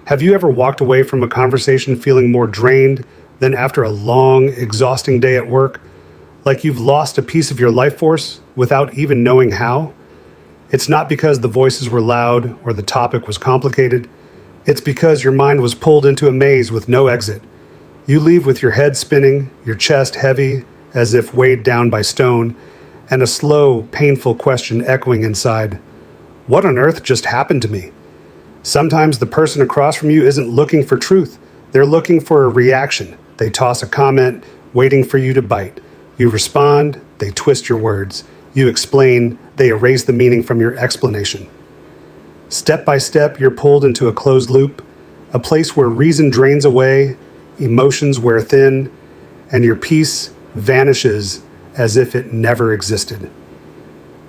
Have you ever walked away from a conversation feeling more drained than after a long, exhausting day at work? Like you've lost a piece of your life force without even knowing how? It's not because the voices were loud or the topic was complicated. It's because your mind was pulled into a maze with no exit. You leave with your head spinning, your chest heavy as if weighed down by stone, and a slow, painful question echoing inside. What on earth just happened to me? Sometimes the person across from you isn't looking for truth. They're looking for a reaction. They toss a comment, waiting for you to bite. You respond, they twist your words. You explain, they erase the meaning from your explanation. Step by step, you're pulled into a closed loop, a place where reason drains away, emotions wear thin, and your peace vanishes as if it never existed.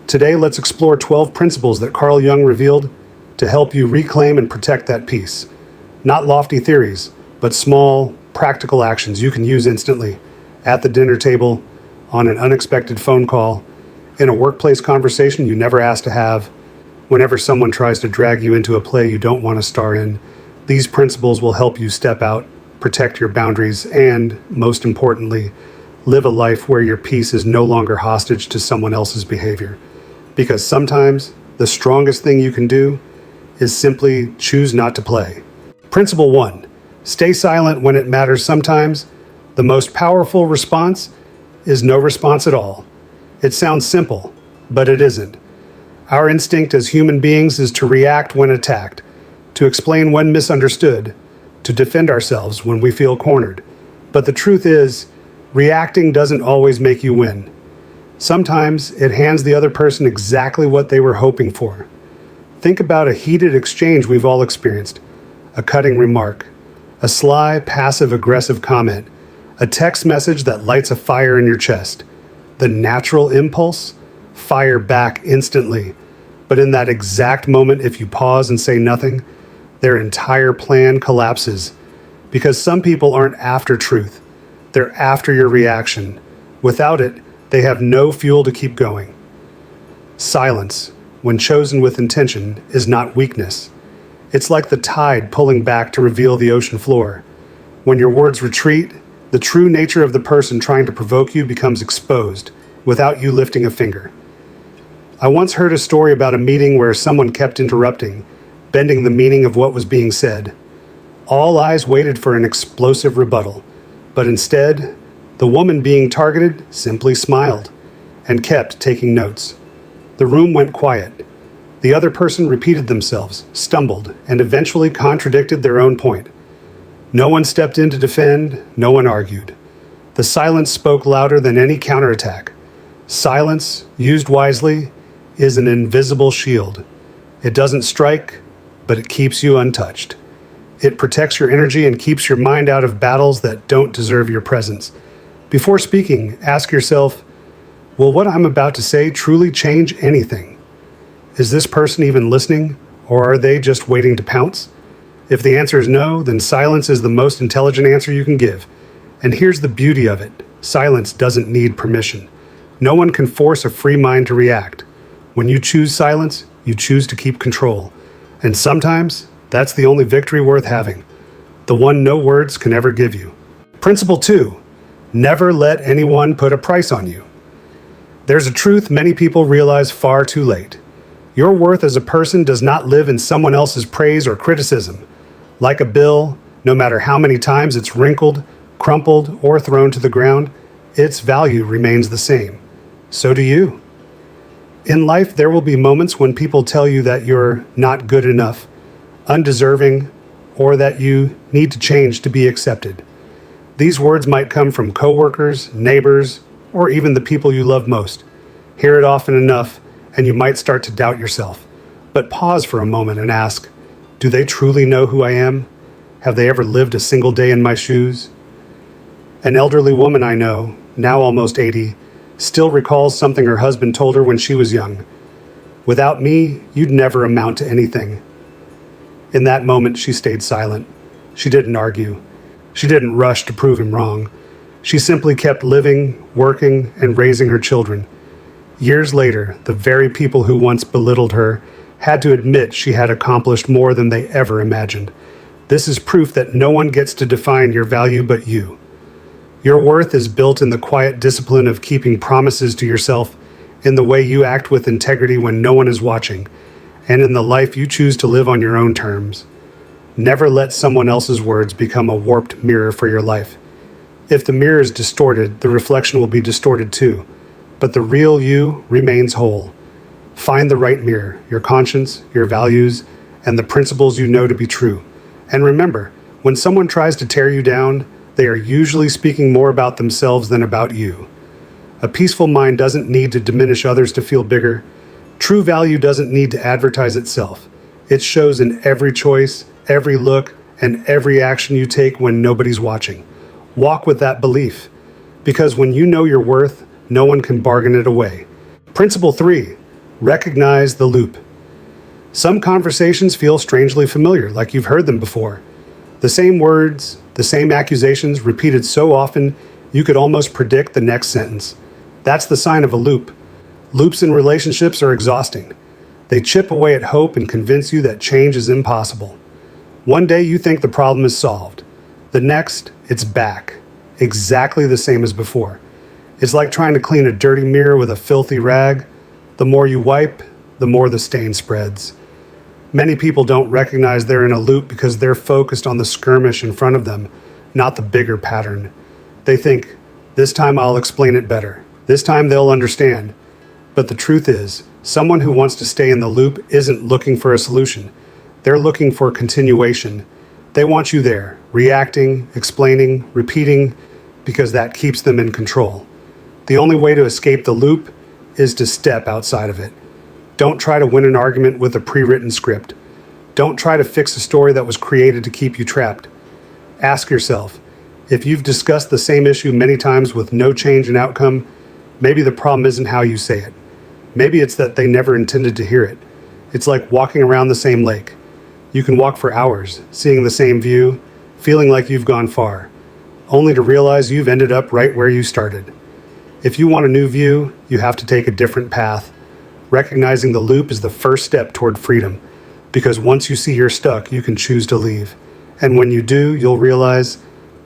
Today, let's explore 12 principles that Carl Jung revealed to help you reclaim and protect that peace. Not lofty theories, but small, practical actions you can use instantly at the dinner table, on an unexpected phone call, in a workplace conversation you never asked to have, whenever someone tries to drag you into a play you don't want to star in. These principles will help you step out, protect your boundaries, and, most importantly, live a life where your peace is no longer hostage to someone else's behavior. Because sometimes the strongest thing you can do is simply choose not to play. Principle 1. Stay silent when it matters sometimes. The most powerful response is no response at all. It sounds simple, but it isn't. Our instinct as human beings is to react when attacked, to explain when misunderstood, to defend ourselves when we feel cornered. But the truth is, reacting doesn't always make you win. Sometimes it hands the other person exactly what they were hoping for. Think about a heated exchange we've all experienced. A cutting remark, a sly, passive-aggressive comment, a text message that lights a fire in your chest. The natural impulse? Fire back instantly. But in that exact moment, if you pause and say nothing, their entire plan collapses. Because some people aren't after truth. They're after your reaction. Without it, they have no fuel to keep going. Silence, when chosen with intention, is not weakness. It's like the tide pulling back to reveal the ocean floor. When your words retreat, the true nature of the person trying to provoke you becomes exposed, without you lifting a finger. I once heard a story about a meeting where someone kept interrupting, bending the meaning of what was being said. All eyes waited for an explosive rebuttal, but instead, the woman being targeted simply smiled and kept taking notes. The room went quiet. The other person repeated themselves, stumbled, and eventually contradicted their own point. No one stepped in to defend, no one argued. The silence spoke louder than any counterattack. Silence, used wisely, is an invisible shield. It doesn't strike, but it keeps you untouched. It protects your energy and keeps your mind out of battles that don't deserve your presence. Before speaking, ask yourself, will what I'm about to say truly change anything? Is this person even listening, or are they just waiting to pounce? If the answer is no, then silence is the most intelligent answer you can give. And here's the beauty of it. Silence doesn't need permission. No one can force a free mind to react. When you choose silence, you choose to keep control. And sometimes, that's the only victory worth having. The one no words can ever give you. Principle 2. Never let anyone put a price on you. There's a truth many people realize far too late. Your worth as a person does not live in someone else's praise or criticism. Like a bill, no matter how many times it's wrinkled, crumpled, or thrown to the ground, its value remains the same. So do you. In life, there will be moments when people tell you that you're not good enough, undeserving, or that you need to change to be accepted. These words might come from coworkers, neighbors, or even the people you love most. Hear it often enough, and you might start to doubt yourself. But pause for a moment and ask, do they truly know who I am? Have they ever lived a single day in my shoes? An elderly woman I know, now almost 80, still recalls something her husband told her when she was young. Without me, you'd never amount to anything. In that moment, she stayed silent. She didn't argue. She didn't rush to prove him wrong. She simply kept living, working, and raising her children. Years later, the very people who once belittled her had to admit she had accomplished more than they ever imagined. This is proof that no one gets to define your value but you. Your worth is built in the quiet discipline of keeping promises to yourself, in the way you act with integrity when no one is watching, and in the life you choose to live on your own terms. Never let someone else's words become a warped mirror for your life. If the mirror is distorted, the reflection will be distorted too, but the real you remains whole. Find the right mirror, your conscience, your values, and the principles you know to be true. And remember, when someone tries to tear you down, they are usually speaking more about themselves than about you. A peaceful mind doesn't need to diminish others to feel bigger. True value doesn't need to advertise itself. It shows in every choice, every look, and every action you take when nobody's watching. Walk with that belief, because when you know your worth, no one can bargain it away. Principle 3, recognize the loop. Some conversations feel strangely familiar, like you've heard them before. The same words, the same accusations repeated so often, you could almost predict the next sentence. That's the sign of a loop. Loops in relationships are exhausting. They chip away at hope and convince you that change is impossible. One day you think the problem is solved. The next, it's back. Exactly the same as before. It's like trying to clean a dirty mirror with a filthy rag. The more you wipe, the more the stain spreads. Many people don't recognize they're in a loop because they're focused on the skirmish in front of them, not the bigger pattern. They think, this time I'll explain it better. This time they'll understand. But the truth is, someone who wants to stay in the loop isn't looking for a solution. They're looking for continuation. They want you there, reacting, explaining, repeating, because that keeps them in control. The only way to escape the loop is to step outside of it. Don't try to win an argument with a pre-written script. Don't try to fix a story that was created to keep you trapped. Ask yourself, if you've discussed the same issue many times with no change in outcome, maybe the problem isn't how you say it. Maybe it's that they never intended to hear it. It's like walking around the same lake. You can walk for hours, seeing the same view, feeling like you've gone far, only to realize you've ended up right where you started. If you want a new view, you have to take a different path. Recognizing the loop is the first step toward freedom, because once you see you're stuck, you can choose to leave. And when you do, you'll realize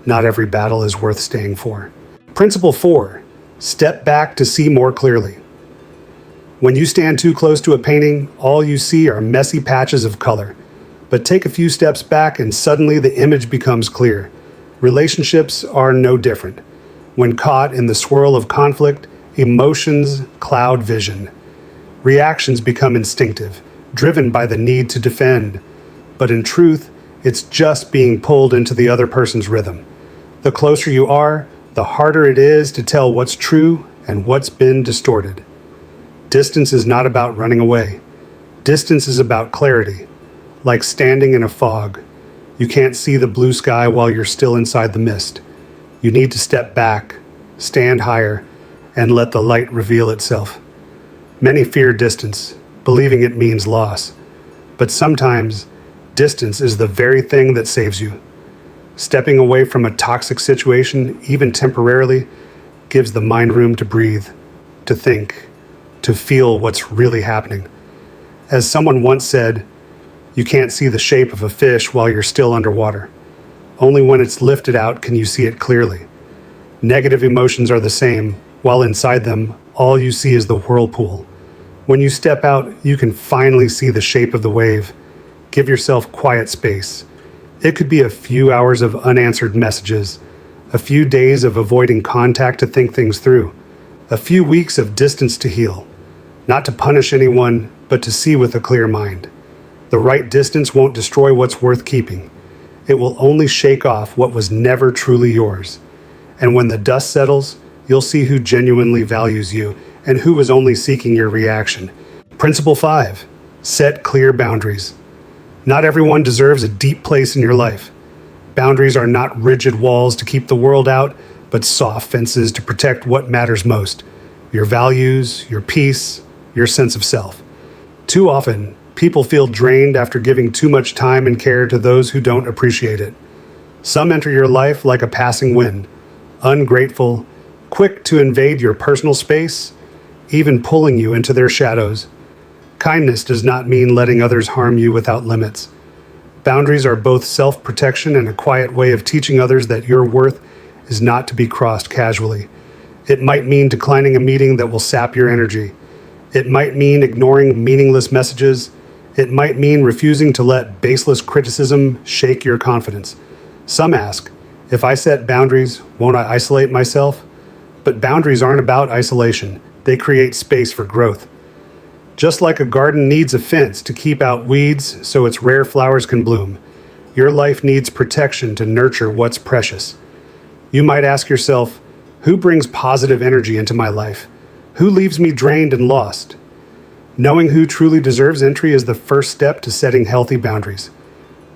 not every battle is worth staying for. Principle 4, step back to see more clearly. When you stand too close to a painting, all you see are messy patches of color. But take a few steps back and suddenly the image becomes clear. Relationships are no different. When caught in the swirl of conflict, emotions cloud vision. Reactions become instinctive, driven by the need to defend. But in truth, it's just being pulled into the other person's rhythm. The closer you are, the harder it is to tell what's true and what's been distorted. Distance is not about running away. Distance is about clarity. Like standing in a fog. You can't see the blue sky while you're still inside the mist. You need to step back, stand higher, and let the light reveal itself. Many fear distance, believing it means loss. But sometimes, distance is the very thing that saves you. Stepping away from a toxic situation, even temporarily, gives the mind room to breathe, to think, to feel what's really happening. As someone once said, you can't see the shape of a fish while you're still underwater. Only when it's lifted out can you see it clearly. Negative emotions are the same. While inside them, all you see is the whirlpool. When you step out, you can finally see the shape of the wave. Give yourself quiet space. It could be a few hours of unanswered messages, a few days of avoiding contact to think things through, a few weeks of distance to heal. Not to punish anyone, but to see with a clear mind. The right distance won't destroy what's worth keeping. It will only shake off what was never truly yours. And when the dust settles, you'll see who genuinely values you and who is only seeking your reaction. Principle 5, set clear boundaries. Not everyone deserves a deep place in your life. Boundaries are not rigid walls to keep the world out, but soft fences to protect what matters most. Your values, your peace, your sense of self. Too often, people feel drained after giving too much time and care to those who don't appreciate it. Some enter your life like a passing wind, ungrateful, quick to invade your personal space, even pulling you into their shadows. Kindness does not mean letting others harm you without limits. Boundaries are both self-protection and a quiet way of teaching others that your worth is not to be crossed casually. It might mean declining a meeting that will sap your energy. It might mean ignoring meaningless messages. It might mean refusing to let baseless criticism shake your confidence. Some ask, if I set boundaries, won't I isolate myself? But boundaries aren't about isolation. They create space for growth. Just like a garden needs a fence to keep out weeds so its rare flowers can bloom, your life needs protection to nurture what's precious. You might ask yourself, who brings positive energy into my life? Who leaves me drained and lost? Knowing who truly deserves entry is the first step to setting healthy boundaries.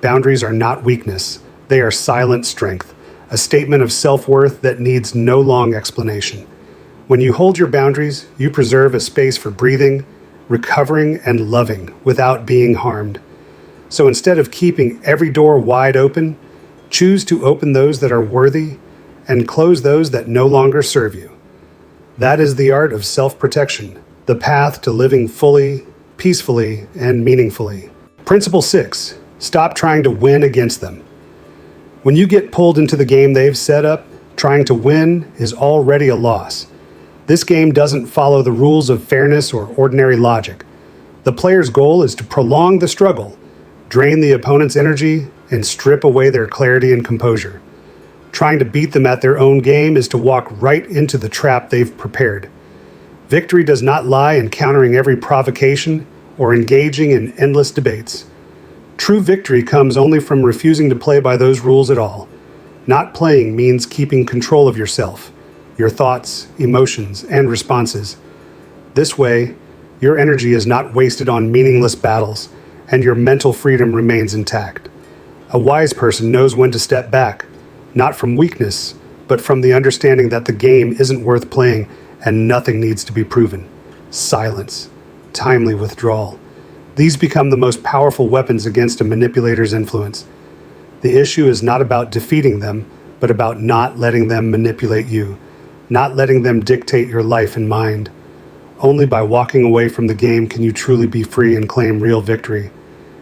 Boundaries are not weakness. They are silent strength, a statement of self-worth that needs no long explanation. When you hold your boundaries, you preserve a space for breathing, recovering, and loving without being harmed. So instead of keeping every door wide open, choose to open those that are worthy and close those that no longer serve you. That is the art of self-protection, the path to living fully, peacefully, and meaningfully. Principle 6. Stop trying to win against them. When you get pulled into the game they've set up, trying to win is already a loss. This game doesn't follow the rules of fairness or ordinary logic. The player's goal is to prolong the struggle, drain the opponent's energy, and strip away their clarity and composure. Trying to beat them at their own game is to walk right into the trap they've prepared. Victory does not lie in countering every provocation or engaging in endless debates. True victory comes only from refusing to play by those rules at all. Not playing means keeping control of yourself, your thoughts, emotions, and responses. This way, your energy is not wasted on meaningless battles, and your mental freedom remains intact. A wise person knows when to step back, not from weakness, but from the understanding that the game isn't worth playing and nothing needs to be proven. Silence, timely withdrawal. These become the most powerful weapons against a manipulator's influence. The issue is not about defeating them, but about not letting them manipulate you, not letting them dictate your life and mind. Only by walking away from the game can you truly be free and claim real victory.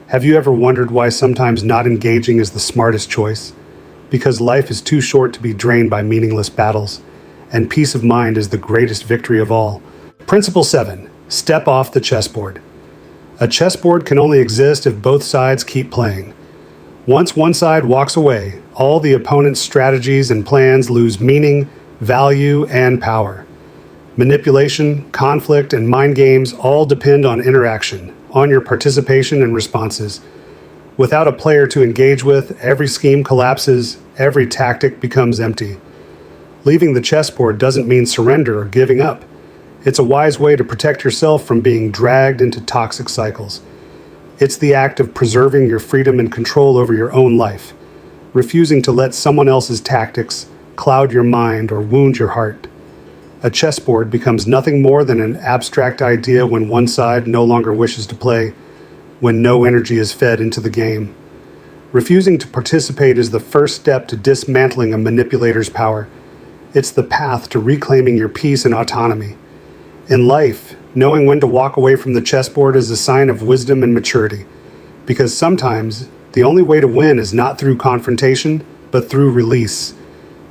Have you ever wondered why sometimes not engaging is the smartest choice? Because life is too short to be drained by meaningless battles, and peace of mind is the greatest victory of all. Principle 7. Step off the chessboard. A chessboard can only exist if both sides keep playing. Once one side walks away, all the opponent's strategies and plans lose meaning, value, and power. Manipulation, conflict, and mind games all depend on interaction, on your participation and responses. Without a player to engage with, every scheme collapses, every tactic becomes empty. Leaving the chessboard doesn't mean surrender or giving up. It's a wise way to protect yourself from being dragged into toxic cycles. It's the act of preserving your freedom and control over your own life, refusing to let someone else's tactics cloud your mind or wound your heart. A chessboard becomes nothing more than an abstract idea when one side no longer wishes to play, when no energy is fed into the game. Refusing to participate is the first step to dismantling a manipulator's power. It's the path to reclaiming your peace and autonomy. In life, knowing when to walk away from the chessboard is a sign of wisdom and maturity, because sometimes the only way to win is not through confrontation, but through release.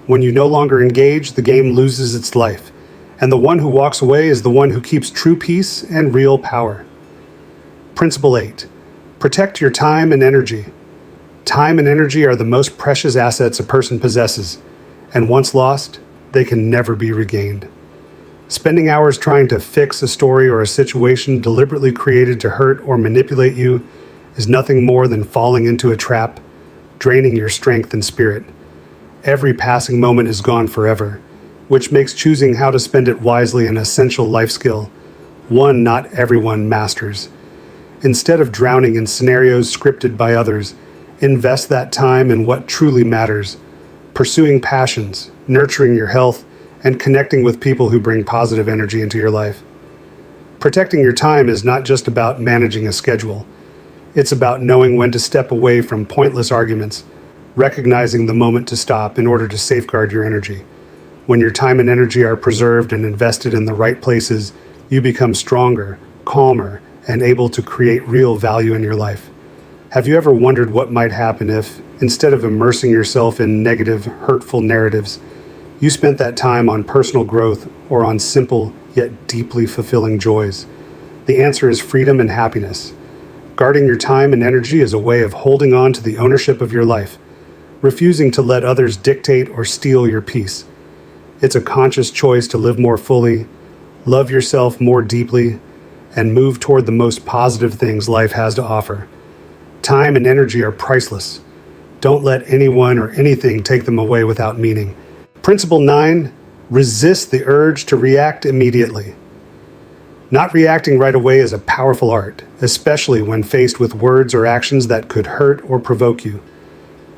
When you no longer engage, the game loses its life, and the one who walks away is the one who keeps true peace and real power. Principle 8. Protect your time and energy. Time and energy are the most precious assets a person possesses, and once lost, they can never be regained. Spending hours trying to fix a story or a situation deliberately created to hurt or manipulate you is nothing more than falling into a trap, draining your strength and spirit. Every passing moment is gone forever, which makes choosing how to spend it wisely an essential life skill, one not everyone masters. Instead of drowning in scenarios scripted by others, invest that time in what truly matters, pursuing passions, nurturing your health, and connecting with people who bring positive energy into your life. Protecting your time is not just about managing a schedule. It's about knowing when to step away from pointless arguments, recognizing the moment to stop in order to safeguard your energy. When your time and energy are preserved and invested in the right places, you become stronger, calmer, and able to create real value in your life. Have you ever wondered what might happen if, instead of immersing yourself in negative, hurtful narratives, you spent that time on personal growth or on simple yet deeply fulfilling joys? The answer is freedom and happiness. Guarding your time and energy is a way of holding on to the ownership of your life, refusing to let others dictate or steal your peace. It's a conscious choice to live more fully, love yourself more deeply, and move toward the most positive things life has to offer. Time and energy are priceless. Don't let anyone or anything take them away without meaning. Principle 9, resist the urge to react immediately. Not reacting right away is a powerful art, especially when faced with words or actions that could hurt or provoke you.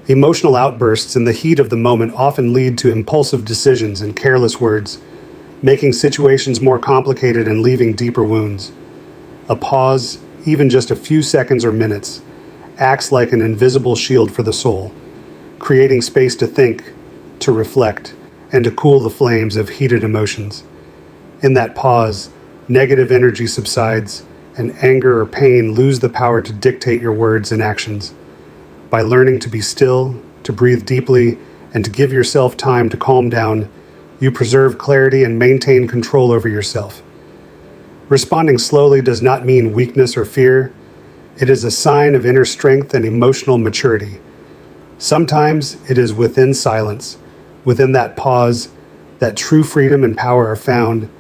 Emotional outbursts in the heat of the moment often lead to impulsive decisions and careless words, making situations more complicated and leaving deeper wounds. A pause, even just a few seconds or minutes, acts like an invisible shield for the soul, creating space to think, to reflect, and to cool the flames of heated emotions. In that pause, negative energy subsides, and anger or pain lose the power to dictate your words and actions. By learning to be still, to breathe deeply, and to give yourself time to calm down, you preserve clarity and maintain control over yourself. Responding slowly does not mean weakness or fear. It is a sign of inner strength and emotional maturity. Sometimes it is within silence, within that pause, that true freedom and power are found,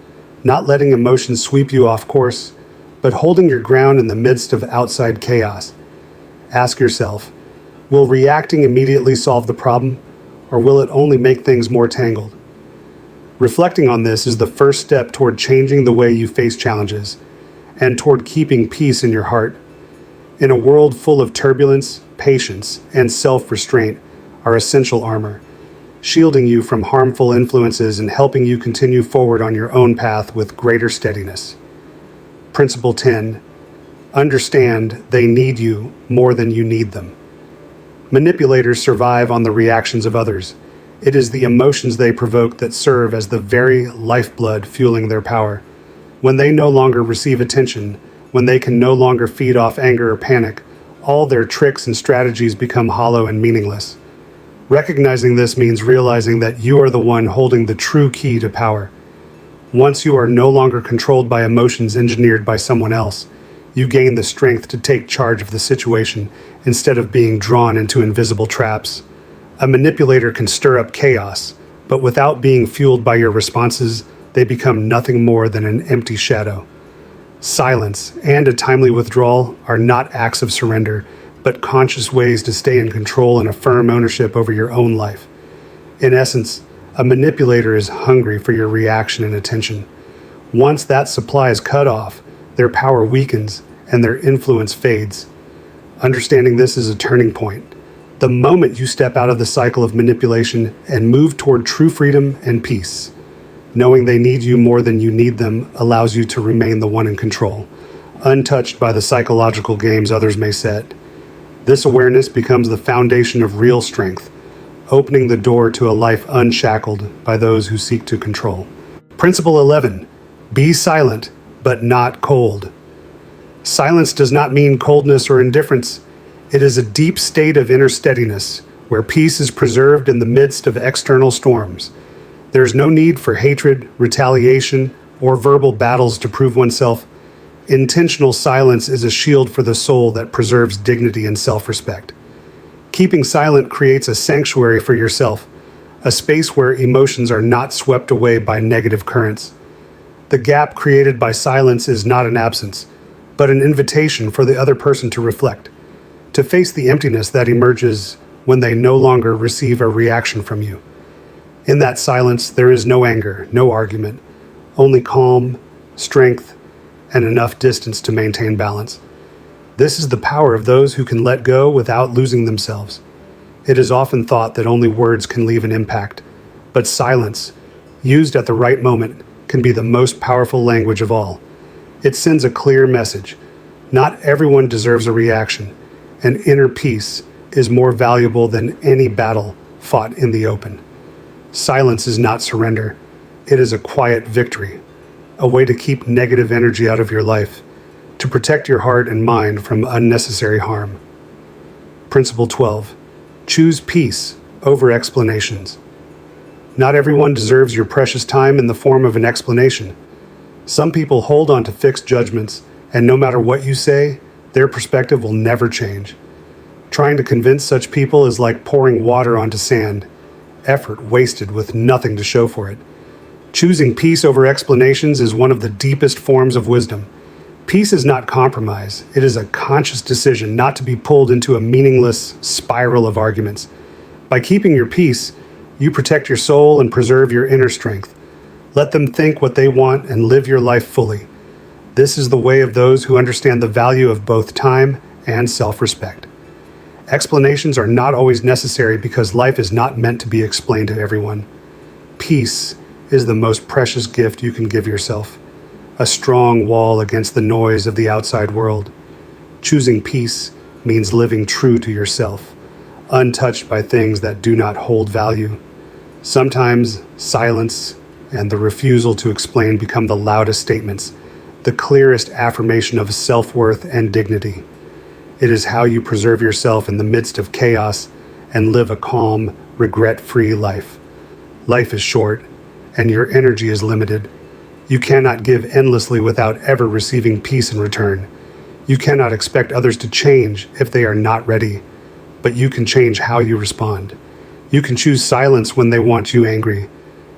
not letting emotions sweep you off course, but holding your ground in the midst of outside chaos. Ask yourself, will reacting immediately solve the problem, or will it only make things more tangled? Reflecting on this is the first step toward changing the way you face challenges, and toward keeping peace in your heart. In a world full of turbulence, patience, and self-restraint are essential armor, shielding you from harmful influences and helping you continue forward on your own path with greater steadiness. Principle 10. Understand they need you more than you need them. Manipulators survive on the reactions of others. It is the emotions they provoke that serve as the very lifeblood fueling their power. When they no longer receive attention, when they can no longer feed off anger or panic, all their tricks and strategies become hollow and meaningless. Recognizing this means realizing that you are the one holding the true key to power. Once you are no longer controlled by emotions engineered by someone else, you gain the strength to take charge of the situation instead of being drawn into invisible traps. A manipulator can stir up chaos, but without being fueled by your responses, they become nothing more than an empty shadow. Silence and a timely withdrawal are not acts of surrender, but conscious ways to stay in control and affirm ownership over your own life. In essence, a manipulator is hungry for your reaction and attention. Once that supply is cut off, their power weakens and their influence fades. Understanding this is a turning point. The moment you step out of the cycle of manipulation and move toward true freedom and peace. Knowing they need you more than you need them allows you to remain the one in control, untouched by the psychological games others may set. This awareness becomes the foundation of real strength, opening the door to a life unshackled by those who seek to control. Principle 11. Be silent, but not cold. Silence does not mean coldness or indifference. It is a deep state of inner steadiness, where peace is preserved in the midst of external storms. There is no need for hatred, retaliation, or verbal battles to prove oneself. Intentional silence is a shield for the soul that preserves dignity and self-respect. Keeping silent creates a sanctuary for yourself, a space where emotions are not swept away by negative currents. The gap created by silence is not an absence, but an invitation for the other person to reflect, to face the emptiness that emerges when they no longer receive a reaction from you. In that silence, there is no anger, no argument, only calm, strength, and enough distance to maintain balance. This is the power of those who can let go without losing themselves. It is often thought that only words can leave an impact, but silence, used at the right moment, can be the most powerful language of all. It sends a clear message. Not everyone deserves a reaction, and inner peace is more valuable than any battle fought in the open. Silence is not surrender. It is a quiet victory, a way to keep negative energy out of your life, to protect your heart and mind from unnecessary harm. Principle 12. Choose peace over explanations. Not everyone deserves your precious time in the form of an explanation. Some people hold on to fixed judgments, and no matter what you say, their perspective will never change. Trying to convince such people is like pouring water onto sand, effort wasted with nothing to show for it. Choosing peace over explanations is one of the deepest forms of wisdom. Peace is not compromise. It is a conscious decision not to be pulled into a meaningless spiral of arguments. By keeping your peace, you protect your soul and preserve your inner strength. Let them think what they want and live your life fully. This is the way of those who understand the value of both time and self-respect. Explanations are not always necessary because life is not meant to be explained to everyone. Peace is the most precious gift you can give yourself. A strong wall against the noise of the outside world. Choosing peace means living true to yourself, untouched by things that do not hold value. Sometimes silence and the refusal to explain become the loudest statements, the clearest affirmation of self-worth and dignity. It is how you preserve yourself in the midst of chaos and live a calm, regret-free life. Life is short, and your energy is limited. You cannot give endlessly without ever receiving peace in return. You cannot expect others to change if they are not ready, but you can change how you respond. You can choose silence when they want you angry.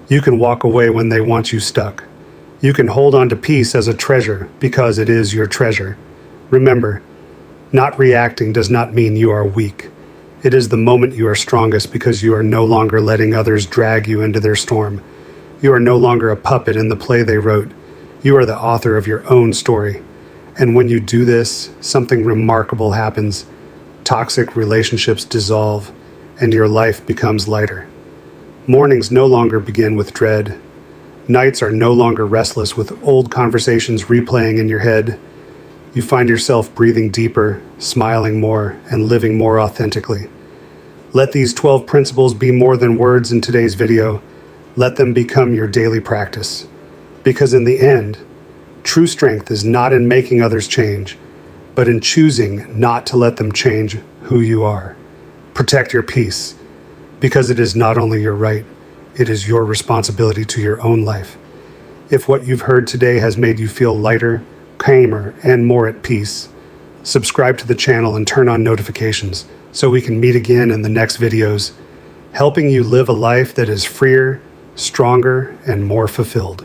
You can walk away when they want you stuck. You can hold on to peace as a treasure because it is your treasure. Remember, not reacting does not mean you are weak. It is the moment you are strongest because you are no longer letting others drag you into their storm. You are no longer a puppet in the play they wrote. You are the author of your own story. And when you do this, something remarkable happens. Toxic relationships dissolve, and your life becomes lighter. Mornings no longer begin with dread. Nights are no longer restless with old conversations replaying in your head. You find yourself breathing deeper, smiling more, and living more authentically. Let these 12 principles be more than words in today's video. Let them become your daily practice. Because in the end, true strength is not in making others change, but in choosing not to let them change who you are. Protect your peace, because it is not only your right, it is your responsibility to your own life. If what you've heard today has made you feel lighter, calmer, and more at peace, subscribe to the channel and turn on notifications so we can meet again in the next videos, helping you live a life that is freer, stronger, and more fulfilled.